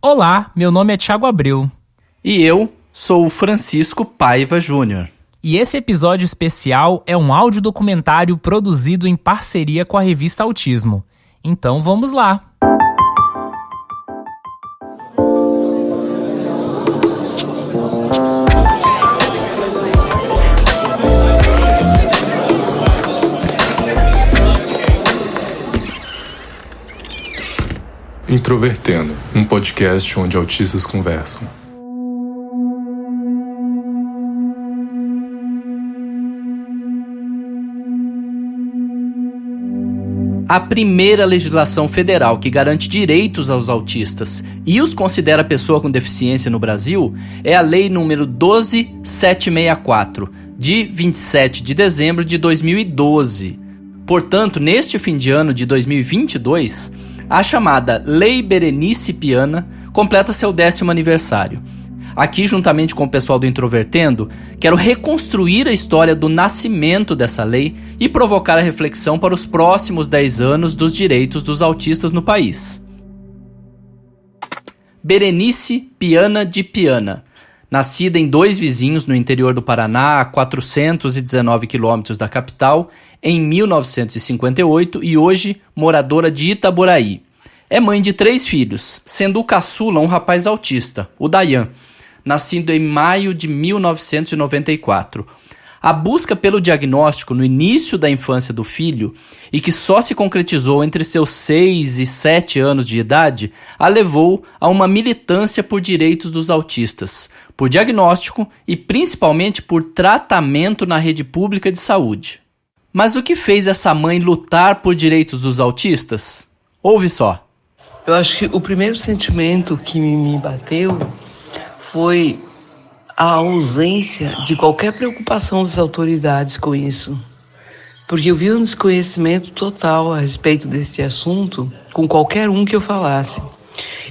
Olá, meu nome é Thiago Abreu. E eu sou o Francisco Paiva Júnior. E esse episódio especial é um audiodocumentário produzido em parceria com a revista Autismo. Então vamos lá! Introvertendo, um podcast onde autistas conversam. A primeira legislação federal que garante direitos aos autistas e os considera pessoa com deficiência no Brasil é a Lei nº 12.764, de 27 de dezembro de 2012. Portanto, neste fim de ano de 2022, a chamada Lei Berenice Piana completa seu 10º aniversário. Aqui, juntamente com o pessoal do Introvertendo, quero reconstruir a história do nascimento dessa lei e provocar a reflexão para os próximos 10 anos dos direitos dos autistas no país. Berenice Piana de Piana, nascida em Dois Vizinhos, no interior do Paraná, a 419 quilômetros da capital, em 1958 e hoje moradora de Itaboraí. É mãe de 3 filhos, sendo o caçula um rapaz autista, o Dayan, nascido em maio de 1994. A busca pelo diagnóstico no início da infância do filho, e que só se concretizou entre seus 6 e 7 anos de idade, a levou a uma militância por direitos dos autistas, por diagnóstico e principalmente por tratamento na rede pública de saúde. Mas o que fez essa mãe lutar por direitos dos autistas? Ouve só. Eu acho que o primeiro sentimento que me bateu foi a ausência de qualquer preocupação das autoridades com isso. Porque eu vi um desconhecimento total a respeito desse assunto com qualquer um que eu falasse.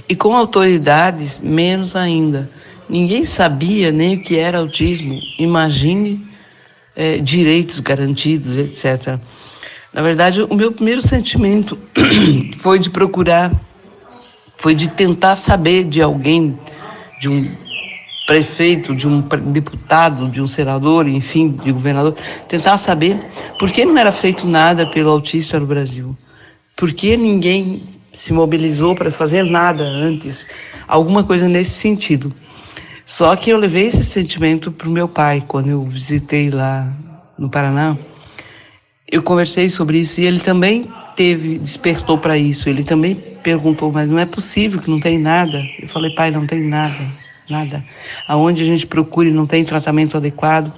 E com autoridades, menos ainda. Ninguém sabia nem o que era autismo. Imagine direitos garantidos, etc. Na verdade, o meu primeiro sentimento foi de procurar, foi de tentar saber de alguém, de um prefeito, de um deputado, de um senador, enfim, de governador, tentar saber por que não era feito nada pelo autista no Brasil. Por que ninguém se mobilizou para fazer nada antes, alguma coisa nesse sentido. Só que eu levei esse sentimento para o meu pai, quando eu visitei lá no Paraná. Eu conversei sobre isso e ele também despertou para isso. Ele também perguntou, mas não é possível que não tem nada? Eu falei, pai, não tem nada. Nada. Aonde a gente procure não tem tratamento adequado,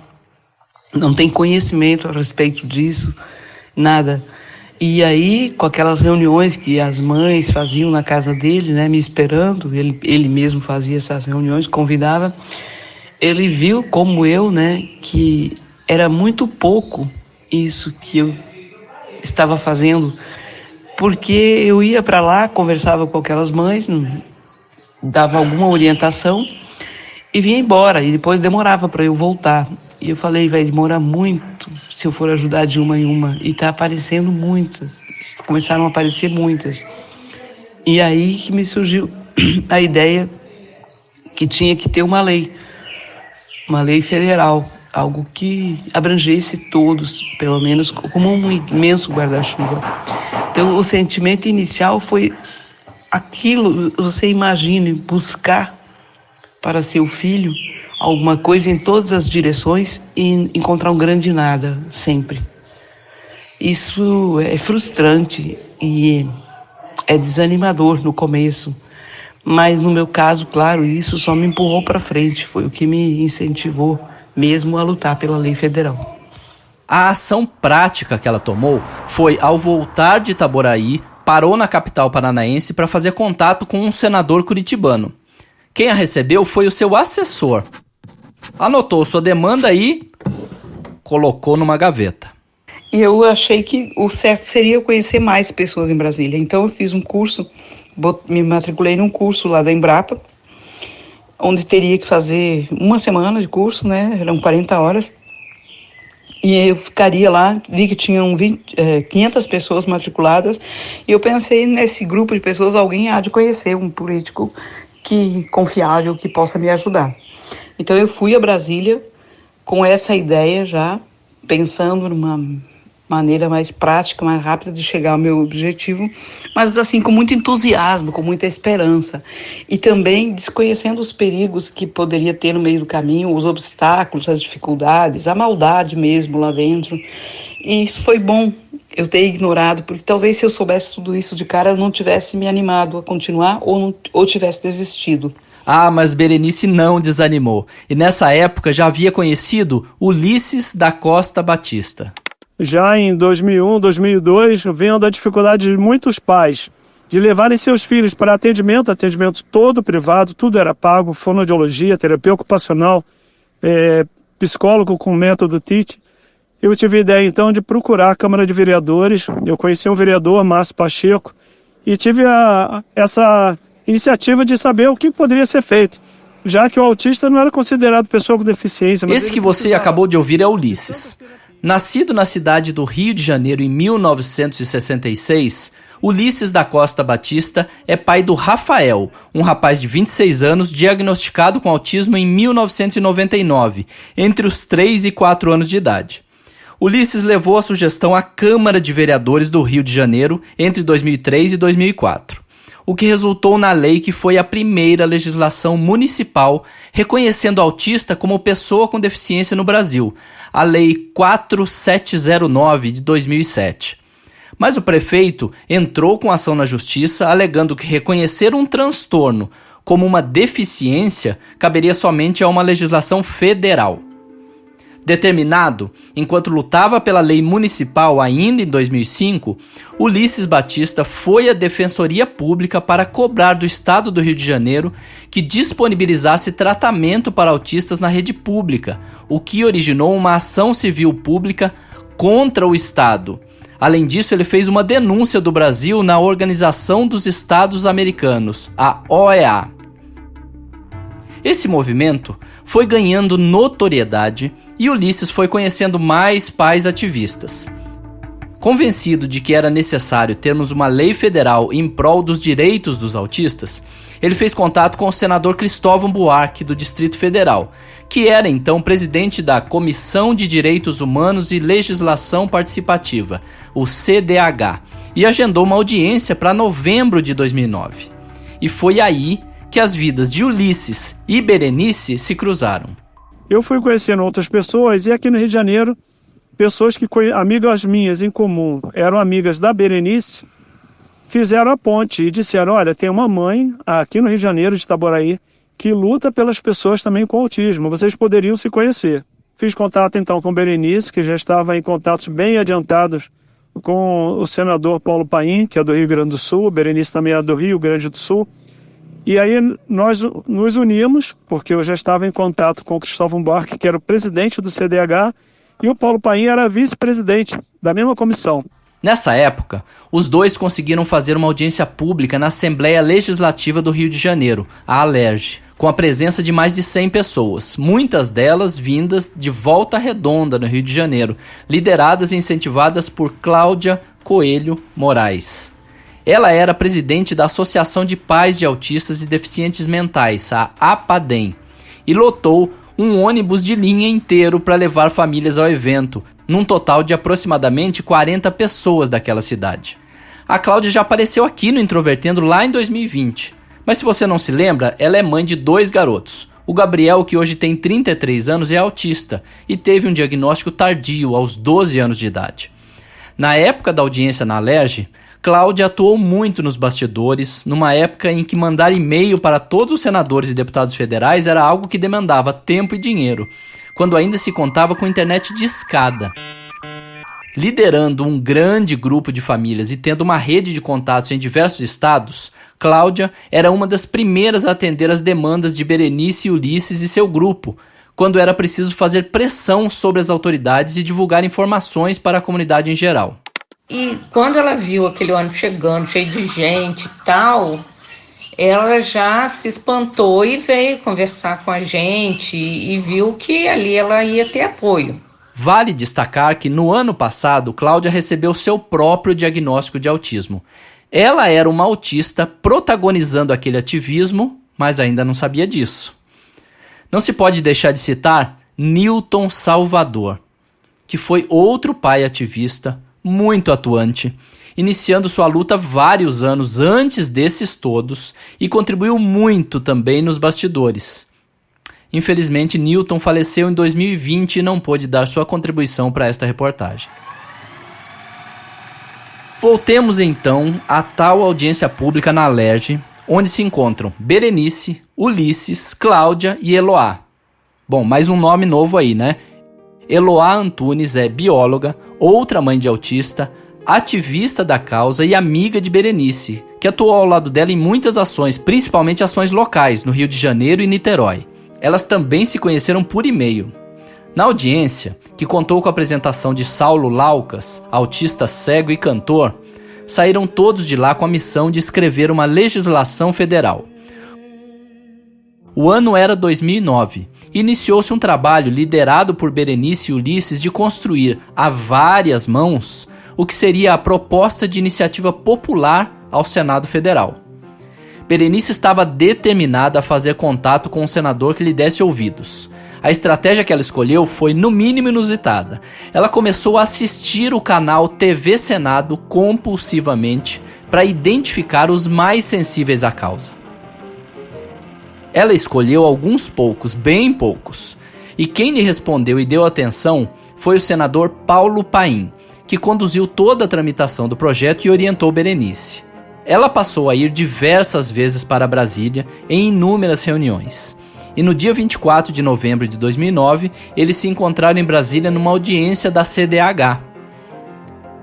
não tem conhecimento a respeito disso, nada. E aí, com aquelas reuniões que as mães faziam na casa dele, né, me esperando, ele mesmo fazia essas reuniões, convidava, ele viu, como eu, né, que era muito pouco isso que eu estava fazendo, porque eu ia para lá, conversava com aquelas mães, dava alguma orientação e vinha embora, e depois demorava para eu voltar. E eu falei, vai demorar muito se eu for ajudar de uma em uma. E está aparecendo muitas, começaram a aparecer muitas. E aí que me surgiu a ideia que tinha que ter uma lei federal, algo que abrangesse todos, pelo menos como um imenso guarda-chuva. Então o sentimento inicial foi aquilo, você imagine, buscar para seu filho alguma coisa em todas as direções e encontrar um grande nada, sempre. Isso é frustrante e é desanimador no começo, mas no meu caso, claro, isso só me empurrou para frente, foi o que me incentivou mesmo a lutar pela lei federal. A ação prática que ela tomou foi, ao voltar de Itaboraí, parou na capital paranaense para fazer contato com um senador curitibano. Quem a recebeu foi o seu assessor. Anotou sua demanda e colocou numa gaveta. E eu achei que o certo seria eu conhecer mais pessoas em Brasília. Então eu fiz um curso, me matriculei num curso lá da Embrapa, onde teria que fazer uma semana de curso, né? Eram 40 horas. E eu ficaria lá, vi que tinham 500 pessoas matriculadas, e eu pensei nesse grupo de pessoas, alguém há de conhecer um político confiável que possa me ajudar. Então eu fui a Brasília com essa ideia já, pensando numa maneira mais prática, mais rápida de chegar ao meu objetivo, mas assim, com muito entusiasmo, com muita esperança. E também desconhecendo os perigos que poderia ter no meio do caminho, os obstáculos, as dificuldades, a maldade mesmo lá dentro. E isso foi bom eu ter ignorado, porque talvez se eu soubesse tudo isso de cara, eu não tivesse me animado a continuar ou tivesse desistido. Ah, mas Berenice não desanimou. E nessa época já havia conhecido Ulisses da Costa Batista. Já em 2001, 2002, vendo a dificuldade de muitos pais de levarem seus filhos para atendimento todo privado, tudo era pago, fonoaudiologia, terapia ocupacional, psicólogo com método TIT. Eu tive a ideia então de procurar a Câmara de Vereadores. Eu conheci um vereador, Márcio Pacheco, e tive essa iniciativa de saber o que poderia ser feito, já que o autista não era considerado pessoa com deficiência. Esse que você acabou de ouvir é Ulisses. Nascido na cidade do Rio de Janeiro em 1966, Ulisses da Costa Batista é pai do Rafael, um rapaz de 26 anos diagnosticado com autismo em 1999, entre os 3 e 4 anos de idade. Ulisses levou a sugestão à Câmara de Vereadores do Rio de Janeiro entre 2003 e 2004. O que resultou na lei que foi a primeira legislação municipal reconhecendo o autista como pessoa com deficiência no Brasil, a Lei 4709 de 2007. Mas o prefeito entrou com ação na justiça alegando que reconhecer um transtorno como uma deficiência caberia somente a uma legislação federal. Determinado, enquanto lutava pela lei municipal ainda em 2005, Ulisses Batista foi à Defensoria Pública para cobrar do Estado do Rio de Janeiro que disponibilizasse tratamento para autistas na rede pública, o que originou uma ação civil pública contra o Estado. Além disso, ele fez uma denúncia do Brasil na Organização dos Estados Americanos, a OEA. Esse movimento foi ganhando notoriedade e Ulisses foi conhecendo mais pais ativistas. Convencido de que era necessário termos uma lei federal em prol dos direitos dos autistas, ele fez contato com o senador Cristóvão Buarque, do Distrito Federal, que era então presidente da Comissão de Direitos Humanos e Legislação Participativa, o CDH, e agendou uma audiência para novembro de 2009. E foi aí que as vidas de Ulisses e Berenice se cruzaram. Eu fui conhecendo outras pessoas e aqui no Rio de Janeiro, pessoas que, amigas minhas em comum, eram amigas da Berenice, fizeram a ponte e disseram, olha, tem uma mãe aqui no Rio de Janeiro, de Itaboraí, que luta pelas pessoas também com autismo, vocês poderiam se conhecer. Fiz contato então com Berenice, que já estava em contatos bem adiantados com o senador Paulo Paim, que é do Rio Grande do Sul, Berenice também é do Rio Grande do Sul. E aí nós nos unimos, porque eu já estava em contato com o Cristóvão Buarque, que era o presidente do CDH, e o Paulo Paim era vice-presidente da mesma comissão. Nessa época, os dois conseguiram fazer uma audiência pública na Assembleia Legislativa do Rio de Janeiro, a ALERJ, com a presença de mais de 100 pessoas, muitas delas vindas de Volta Redonda, no Rio de Janeiro, lideradas e incentivadas por Cláudia Coelho Moraes. Ela era presidente da Associação de Pais de Autistas e Deficientes Mentais, a APADEM, e lotou um ônibus de linha inteiro para levar famílias ao evento, num total de aproximadamente 40 pessoas daquela cidade. A Cláudia já apareceu aqui no Introvertendo lá em 2020, mas se você não se lembra, ela é mãe de 2 garotos. O Gabriel, que hoje tem 33 anos, é autista e teve um diagnóstico tardio, aos 12 anos de idade. Na época da audiência na ALERJ, Cláudia atuou muito nos bastidores, numa época em que mandar e-mail para todos os senadores e deputados federais era algo que demandava tempo e dinheiro, quando ainda se contava com internet discada. Liderando um grande grupo de famílias e tendo uma rede de contatos em diversos estados, Cláudia era uma das primeiras a atender as demandas de Berenice, Ulisses e seu grupo, quando era preciso fazer pressão sobre as autoridades e divulgar informações para a comunidade em geral. E quando ela viu aquele ônibus chegando, cheio de gente e tal, ela já se espantou e veio conversar com a gente e viu que ali ela ia ter apoio. Vale destacar que no ano passado, Cláudia recebeu seu próprio diagnóstico de autismo. Ela era uma autista protagonizando aquele ativismo, mas ainda não sabia disso. Não se pode deixar de citar Newton Salvador, que foi outro pai ativista muito atuante, iniciando sua luta vários anos antes desses todos e contribuiu muito também nos bastidores. Infelizmente, Newton faleceu em 2020 e não pôde dar sua contribuição para esta reportagem. Voltemos então à tal audiência pública na Alerj, onde se encontram Berenice, Ulisses, Cláudia e Eloá. Bom, mais um nome novo aí, né? Eloá Antunes é bióloga, outra mãe de autista, ativista da causa e amiga de Berenice, que atuou ao lado dela em muitas ações, principalmente ações locais, no Rio de Janeiro e Niterói. Elas também se conheceram por e-mail. Na audiência, que contou com a apresentação de Saulo Laucas, autista cego e cantor, saíram todos de lá com a missão de escrever uma legislação federal. O ano era 2009 e iniciou-se um trabalho liderado por Berenice e Ulisses de construir a várias mãos o que seria a proposta de iniciativa popular ao Senado Federal. Berenice estava determinada a fazer contato com um senador que lhe desse ouvidos. A estratégia que ela escolheu foi, no mínimo, inusitada. Ela começou a assistir o canal TV Senado compulsivamente para identificar os mais sensíveis à causa. Ela escolheu alguns poucos, bem poucos, e quem lhe respondeu e deu atenção foi o senador Paulo Paim, que conduziu toda a tramitação do projeto e orientou Berenice. Ela passou a ir diversas vezes para Brasília em inúmeras reuniões. E no dia 24 de novembro de 2009, eles se encontraram em Brasília numa audiência da CDH.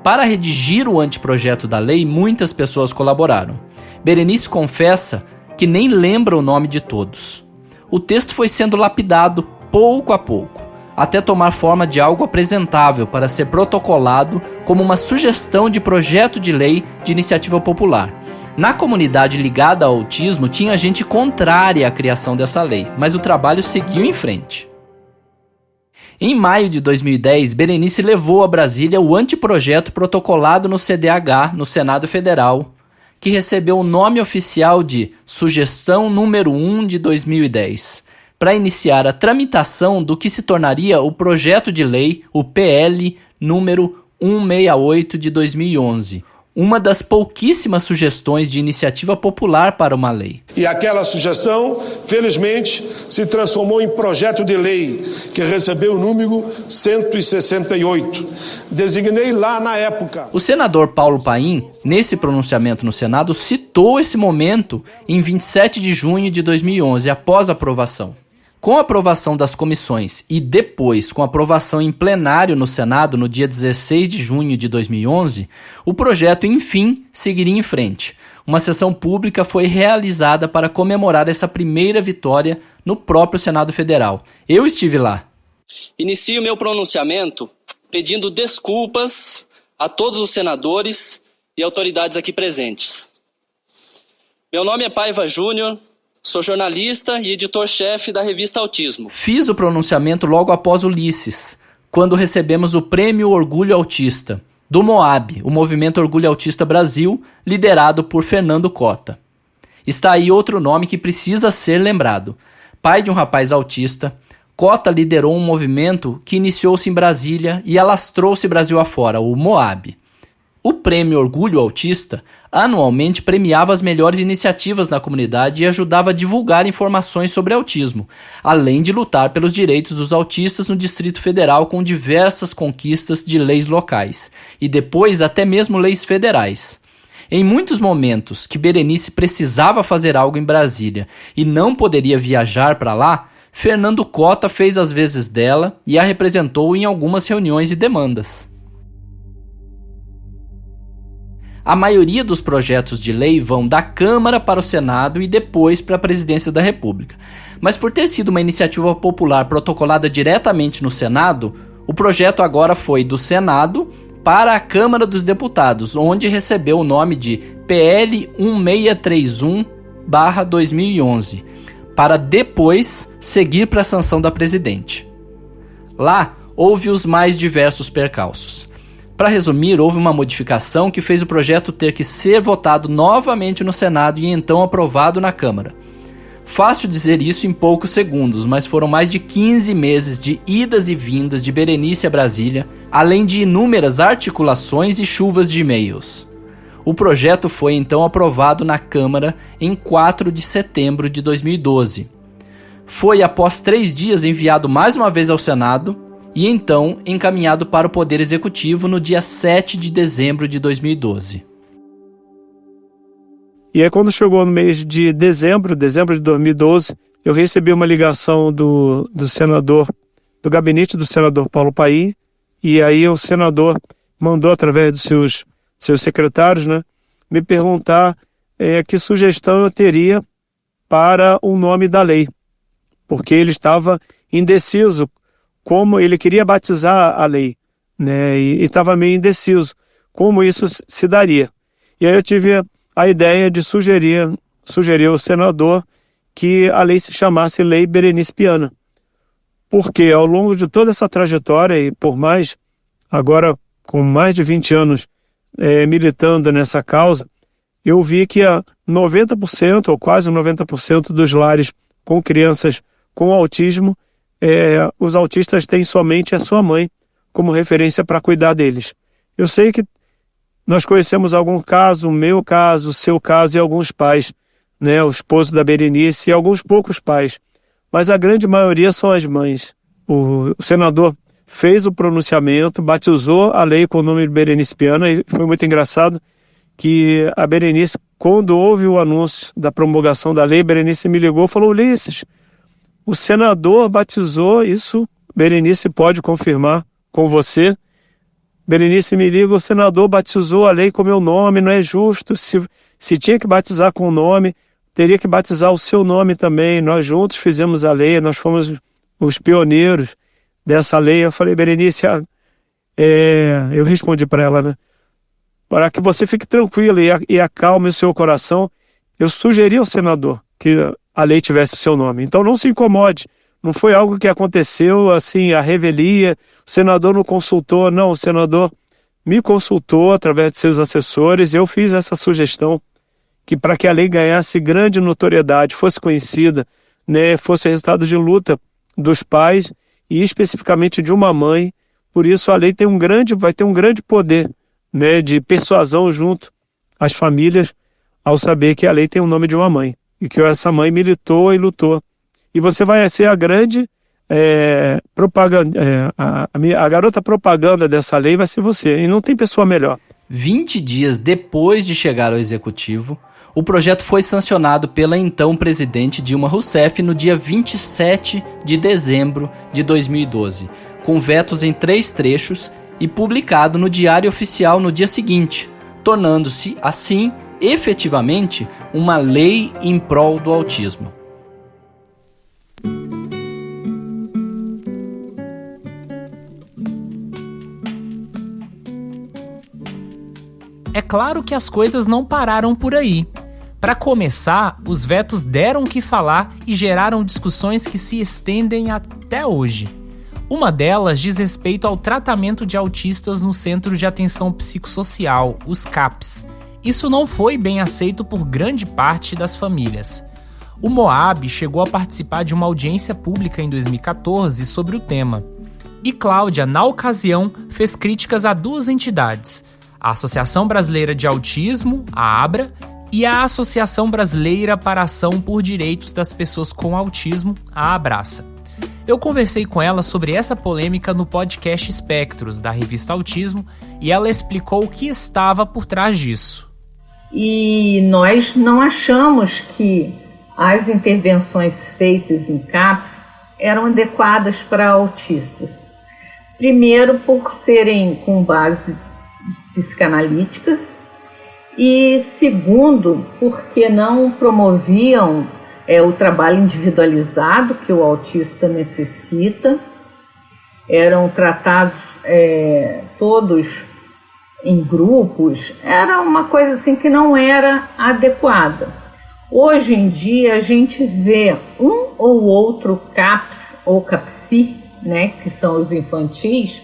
Para redigir o anteprojeto da lei, muitas pessoas colaboraram. Berenice confessa que nem lembra o nome de todos. O texto foi sendo lapidado pouco a pouco, até tomar forma de algo apresentável para ser protocolado como uma sugestão de projeto de lei de iniciativa popular. Na comunidade ligada ao autismo, tinha gente contrária à criação dessa lei, mas o trabalho seguiu em frente. Em maio de 2010, Berenice levou a Brasília o anteprojeto protocolado no CDH, no Senado Federal, que recebeu o nome oficial de Sugestão número 1 de 2010, para iniciar a tramitação do que se tornaria o projeto de lei, o PL número 168 de 2011, uma das pouquíssimas sugestões de iniciativa popular para uma lei. E aquela sugestão, felizmente, se transformou em projeto de lei, que recebeu o número 168. Designei lá na época. O senador Paulo Paim, nesse pronunciamento no Senado, citou esse momento em 27 de junho de 2011, após a aprovação. Com a aprovação das comissões e depois com a aprovação em plenário no Senado no dia 16 de junho de 2011, o projeto, enfim, seguiria em frente. Uma sessão pública foi realizada para comemorar essa primeira vitória no próprio Senado Federal. Eu estive lá. Inicio meu pronunciamento pedindo desculpas a todos os senadores e autoridades aqui presentes. Meu nome é Paiva Júnior. Sou jornalista e editor-chefe da revista Autismo. Fiz o pronunciamento logo após Ulisses, quando recebemos o Prêmio Orgulho Autista, do MOAB, o Movimento Orgulho Autista Brasil, liderado por Fernando Cota. Está aí outro nome que precisa ser lembrado. Pai de um rapaz autista, Cota liderou um movimento que iniciou-se em Brasília e alastrou-se Brasil afora, o MOAB. O Prêmio Orgulho Autista anualmente premiava as melhores iniciativas na comunidade e ajudava a divulgar informações sobre autismo, além de lutar pelos direitos dos autistas no Distrito Federal com diversas conquistas de leis locais e depois até mesmo leis federais. Em muitos momentos que Berenice precisava fazer algo em Brasília e não poderia viajar para lá, Fernando Cota fez as vezes dela e a representou em algumas reuniões e demandas. A maioria dos projetos de lei vão da Câmara para o Senado e depois para a Presidência da República. Mas por ter sido uma iniciativa popular protocolada diretamente no Senado, o projeto agora foi do Senado para a Câmara dos Deputados, onde recebeu o nome de PL 1631/2011, para depois seguir para a sanção da Presidente. Lá, houve os mais diversos percalços. Para resumir, houve uma modificação que fez o projeto ter que ser votado novamente no Senado e então aprovado na Câmara. Fácil dizer isso em poucos segundos, mas foram mais de 15 meses de idas e vindas de Berenice a Brasília, além de inúmeras articulações e chuvas de e-mails. O projeto foi então aprovado na Câmara em 4 de setembro de 2012. Foi, após 3 dias, enviado mais uma vez ao Senado e então encaminhado para o Poder Executivo no dia 7 de dezembro de 2012. E aí, quando chegou no mês de dezembro de 2012, eu recebi uma ligação do senador, do gabinete do senador Paulo Paim, e aí o senador mandou, através dos seus secretários, né, me perguntar que sugestão eu teria para o nome da lei, porque ele estava indeciso como ele queria batizar a lei, né, e estava meio indeciso como isso se daria. E aí eu tive a ideia de sugerir ao senador que a lei se chamasse Lei Berenice Piana. Porque ao longo de toda essa trajetória, e por mais, agora com mais de 20 anos militando nessa causa, eu vi que 90% ou quase 90% dos lares com crianças com autismo, os autistas têm somente a sua mãe como referência para cuidar deles. Eu sei que nós conhecemos algum caso, o meu caso, o seu caso e alguns pais, né, o esposo da Berenice e alguns poucos pais, mas a grande maioria são as mães. O senador fez o pronunciamento, batizou a lei com o nome de Berenice Piana, e foi muito engraçado que a Berenice, quando houve o anúncio da promulgação da lei, Berenice me ligou e falou: Ulisses, o senador batizou isso, Berenice pode confirmar com você. Berenice me liga, o senador batizou a lei com meu nome, não é justo, se tinha que batizar com o nome, teria que batizar o seu nome também, nós juntos fizemos a lei, nós fomos os pioneiros dessa lei. Eu falei: Berenice, eu respondi para ela, né, para que você fique tranquila e acalme o seu coração, eu sugeri ao senador que a lei tivesse o seu nome, então não se incomode. Não foi algo que aconteceu assim, a revelia, o senador não consultou, não, o senador me consultou através de seus assessores, e eu fiz essa sugestão, que para que a lei ganhasse grande notoriedade, fosse conhecida, né, fosse resultado de luta dos pais, e especificamente de uma mãe, por isso a lei vai ter um grande poder, né, de persuasão junto às famílias, ao saber que a lei tem o nome de uma mãe, e que essa mãe militou e lutou. E você vai ser a grande propaganda, a garota propaganda dessa lei vai ser você, e não tem pessoa melhor. 20 dias depois de chegar ao Executivo, o projeto foi sancionado pela então presidente Dilma Rousseff no dia 27 de dezembro de 2012, com vetos em 3 trechos e publicado no Diário Oficial no dia seguinte, tornando-se, assim, efetivamente, uma lei em prol do autismo. É claro que as coisas não pararam por aí. Para começar, os vetos deram o que falar e geraram discussões que se estendem até hoje. Uma delas diz respeito ao tratamento de autistas no Centro de Atenção Psicossocial, os CAPs. Isso não foi bem aceito por grande parte das famílias. O Moab chegou a participar de uma audiência pública em 2014 sobre o tema. E Cláudia, na ocasião, fez críticas a 2 entidades: a Associação Brasileira de Autismo, a ABRA, e a Associação Brasileira para a Ação por Direitos das Pessoas com Autismo, a Abraça. Eu conversei com ela sobre essa polêmica no podcast Espectros, da revista Autismo, e ela explicou o que estava por trás disso. E nós não achamos que as intervenções feitas em CAPs eram adequadas para autistas. Primeiro, por serem com base psicanalíticas, e segundo, porque não promoviam o trabalho individualizado que o autista necessita. Eram tratados todos em grupos, era uma coisa assim que não era adequada. Hoje em dia a gente vê um ou outro CAPS ou CAPSI, né, que são os infantis,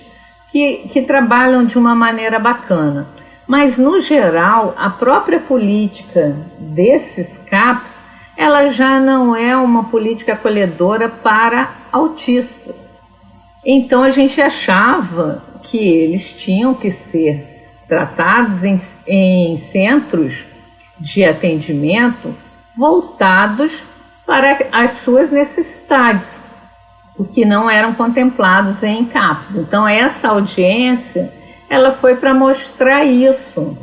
que trabalham de uma maneira bacana. Mas, no geral, a própria política desses CAPs ela já não é uma política acolhedora para autistas. Então a gente achava que eles tinham que ser tratados em centros de atendimento voltados para as suas necessidades, o que não eram contemplados em CAPS. Então essa audiência, ela foi para mostrar isso,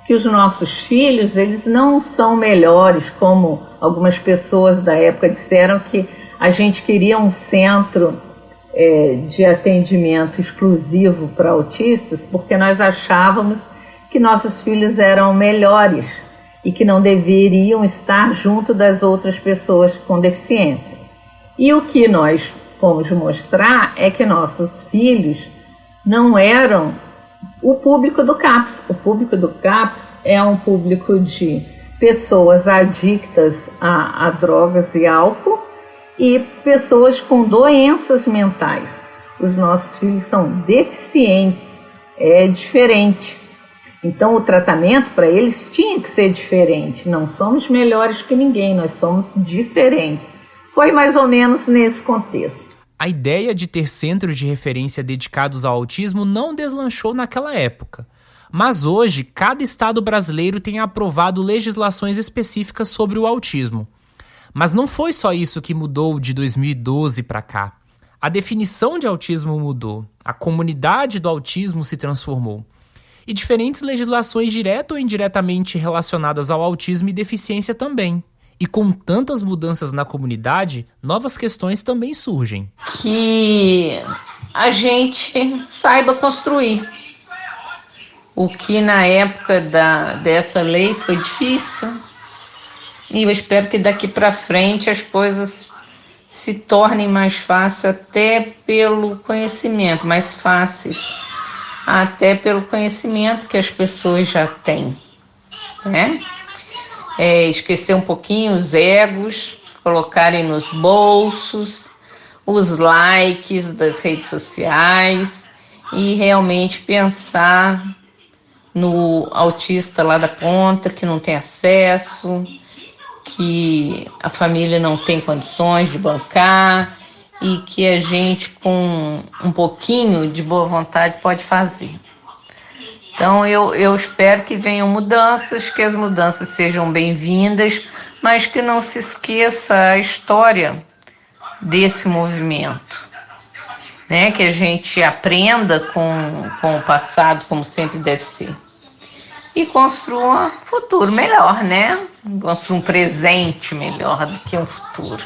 que os nossos filhos, eles não são melhores, como algumas pessoas da época disseram que a gente queria um centro de atendimento exclusivo para autistas, porque nós achávamos que nossos filhos eram melhores e que não deveriam estar junto das outras pessoas com deficiência. E o que nós fomos mostrar é que nossos filhos não eram o público do CAPS. O público do CAPS é um público de pessoas adictas a drogas e álcool e pessoas com doenças mentais. Os nossos filhos são deficientes, é diferente. Então o tratamento para eles tinha que ser diferente. Não somos melhores que ninguém, nós somos diferentes. Foi mais ou menos nesse contexto. A ideia de ter centros de referência dedicados ao autismo não deslanchou naquela época. Mas hoje, cada estado brasileiro tem aprovado legislações específicas sobre o autismo. Mas não foi só isso que mudou de 2012 para cá. A definição de autismo mudou, a comunidade do autismo se transformou. E diferentes legislações direta ou indiretamente relacionadas ao autismo e deficiência também. E com tantas mudanças na comunidade, novas questões também surgem. Que a gente saiba construir. O que na época dessa lei foi difícil. E eu espero que daqui para frente as coisas se tornem mais fáceis até pelo conhecimento, mais fáceis, até pelo conhecimento que as pessoas já têm, né? Esquecer um pouquinho os egos, colocarem nos bolsos, os likes das redes sociais e realmente pensar no autista lá da ponta que não tem acesso, que a família não tem condições de bancar e que a gente com um pouquinho de boa vontade pode fazer. Então eu espero que venham mudanças, que as mudanças sejam bem-vindas, mas que não se esqueça a história desse movimento, né? Que a gente aprenda com o passado, como sempre deve ser. E construa um futuro melhor, né? Construa um presente melhor do que um futuro.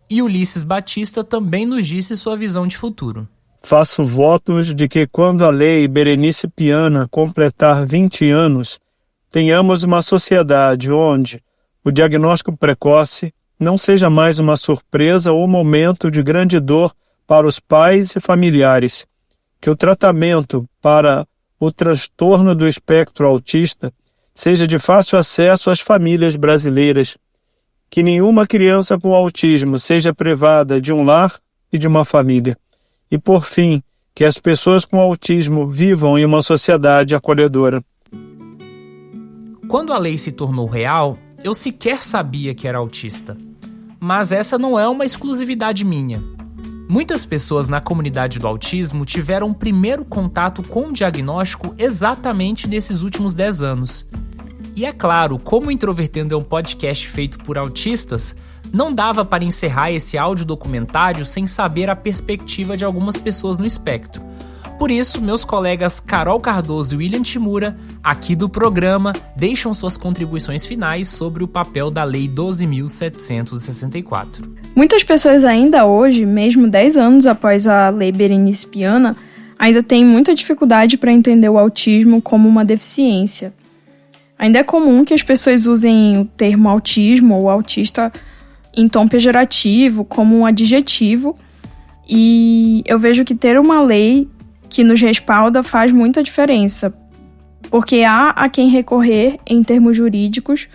E Ulisses Batista também nos disse sua visão de futuro. Faço votos de que quando a lei Berenice Piana completar 20 anos, tenhamos uma sociedade onde o diagnóstico precoce não seja mais uma surpresa ou momento de grande dor para os pais e familiares, que o tratamento para o transtorno do espectro autista seja de fácil acesso às famílias brasileiras, que nenhuma criança com autismo seja privada de um lar e de uma família. E, por fim, que as pessoas com autismo vivam em uma sociedade acolhedora. Quando a lei se tornou real, eu sequer sabia que era autista. Mas essa não é uma exclusividade minha. Muitas pessoas na comunidade do autismo tiveram o primeiro contato com o diagnóstico exatamente nesses últimos 10 anos. E é claro, como o Introvertendo é um podcast feito por autistas, não dava para encerrar esse audiodocumentário sem saber a perspectiva de algumas pessoas no espectro. Por isso, meus colegas Carol Cardoso e William Timura, aqui do programa, deixam suas contribuições finais sobre o papel da Lei 12.764. Muitas pessoas ainda hoje, mesmo 10 anos após a Lei Berenice Piana, ainda têm muita dificuldade para entender o autismo como uma deficiência. Ainda é comum que as pessoas usem o termo autismo ou autista em tom pejorativo, como um adjetivo, e eu vejo que ter uma lei que nos respalda faz muita diferença, porque há a quem recorrer em termos jurídicos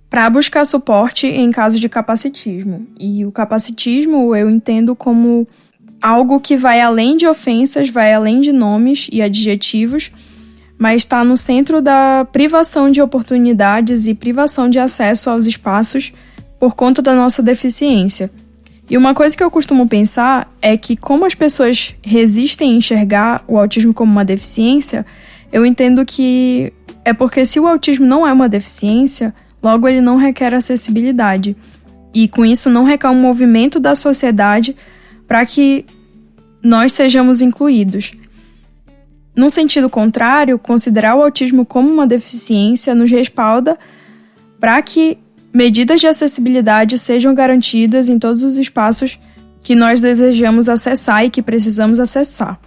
para buscar suporte em caso de capacitismo. E o capacitismo eu entendo como algo que vai além de ofensas, vai além de nomes e adjetivos, mas está no centro da privação de oportunidades e privação de acesso aos espaços por conta da nossa deficiência. E uma coisa que eu costumo pensar é que, como as pessoas resistem a enxergar o autismo como uma deficiência, eu entendo que é porque se o autismo não é uma deficiência, logo ele não requer acessibilidade. E com isso não requer um movimento da sociedade para que nós sejamos incluídos. Num sentido contrário, considerar o autismo como uma deficiência nos respalda para que medidas de acessibilidade sejam garantidas em todos os espaços que nós desejamos acessar e que precisamos acessar.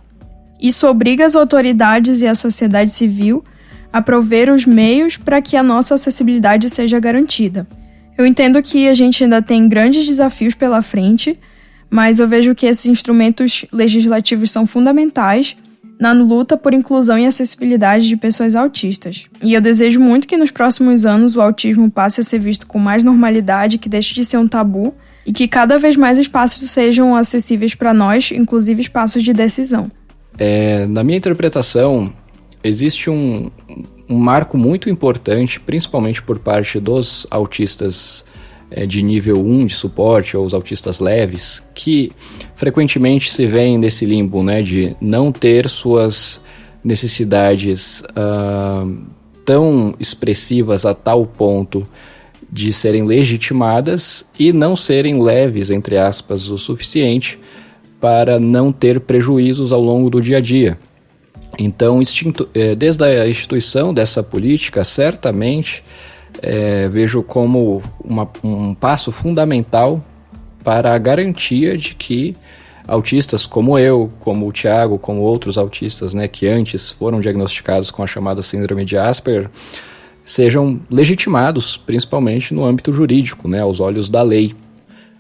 Isso obriga as autoridades e a sociedade civil a prover os meios para que a nossa acessibilidade seja garantida. Eu entendo que a gente ainda tem grandes desafios pela frente, mas eu vejo que esses instrumentos legislativos são fundamentais na luta por inclusão e acessibilidade de pessoas autistas. E eu desejo muito que nos próximos anos o autismo passe a ser visto com mais normalidade, que deixe de ser um tabu e que cada vez mais espaços sejam acessíveis para nós, inclusive espaços de decisão. Na minha interpretação, existe um marco muito importante, principalmente por parte dos autistas de nível 1 de suporte, ou os autistas leves, que frequentemente se veem nesse limbo, né, de não ter suas necessidades tão expressivas a tal ponto de serem legitimadas e não serem leves, entre aspas, o suficiente para não ter prejuízos ao longo do dia a dia. Então, desde a instituição dessa política, certamente vejo como um passo fundamental para a garantia de que autistas como eu, como o Thiago, como outros autistas, né, que antes foram diagnosticados com a chamada síndrome de Asperger, sejam legitimados, principalmente no âmbito jurídico, né, aos olhos da lei.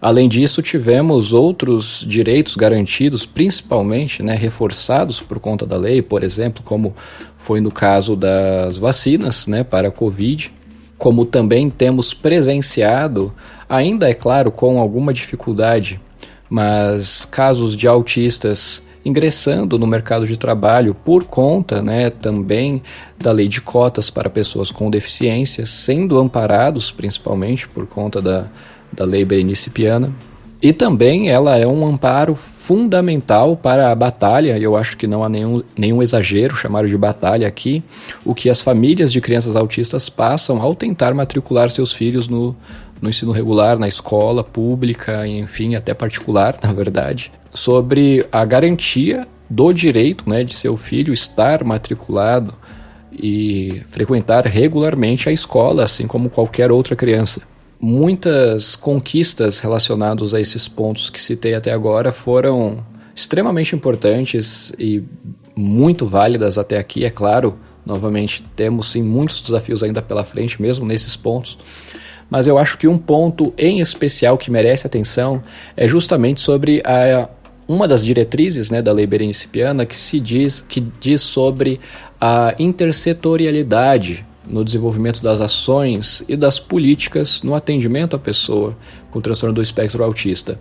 Além disso, tivemos outros direitos garantidos, principalmente, né, reforçados por conta da lei, por exemplo, como foi no caso das vacinas, né, para a Covid, como também temos presenciado, ainda é claro com alguma dificuldade, mas casos de autistas ingressando no mercado de trabalho por conta, né, também da lei de cotas para pessoas com deficiências, sendo amparados principalmente por conta da lei Berenice Piana. E também ela é um amparo fundamental para a batalha, e eu acho que não há nenhum exagero chamar de batalha aqui, o que as famílias de crianças autistas passam ao tentar matricular seus filhos no ensino regular, na escola pública, enfim, até particular, na verdade, sobre a garantia do direito, né, de seu filho estar matriculado e frequentar regularmente a escola, assim como qualquer outra criança. Muitas conquistas relacionadas a esses pontos que citei até agora foram extremamente importantes e muito válidas até aqui, é claro. Novamente, temos sim muitos desafios ainda pela frente, mesmo nesses pontos. Mas eu acho que um ponto em especial que merece atenção é justamente sobre uma das diretrizes, né, da Lei Berenice Piana, que diz sobre a intersetorialidade no desenvolvimento das ações e das políticas no atendimento à pessoa com transtorno do espectro autista.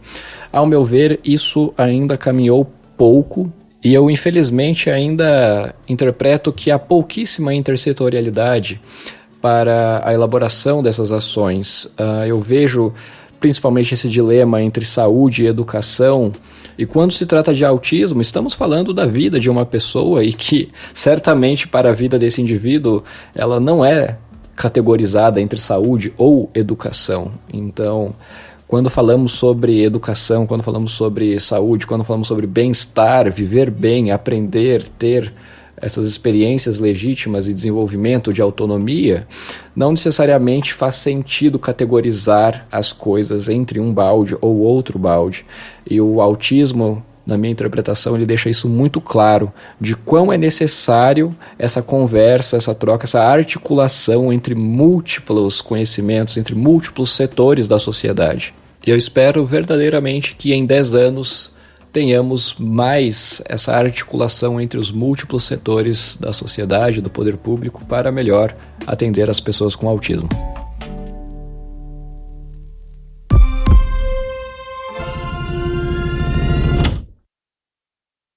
Ao meu ver, isso ainda caminhou pouco e eu, infelizmente, ainda interpreto que há pouquíssima intersetorialidade para a elaboração dessas ações. Eu vejo principalmente esse dilema entre saúde e educação. E quando se trata de autismo, estamos falando da vida de uma pessoa e que, certamente, para a vida desse indivíduo, ela não é categorizada entre saúde ou educação. Então, quando falamos sobre educação, quando falamos sobre saúde, quando falamos sobre bem-estar, viver bem, aprender, ter essas experiências legítimas e desenvolvimento de autonomia, não necessariamente faz sentido categorizar as coisas entre um balde ou outro balde. E o autismo, na minha interpretação, ele deixa isso muito claro, de quão é necessário essa conversa, essa troca, essa articulação entre múltiplos conhecimentos, entre múltiplos setores da sociedade. E eu espero verdadeiramente que em 10 anos tenhamos mais essa articulação entre os múltiplos setores da sociedade, do poder público, para melhor atender as pessoas com autismo.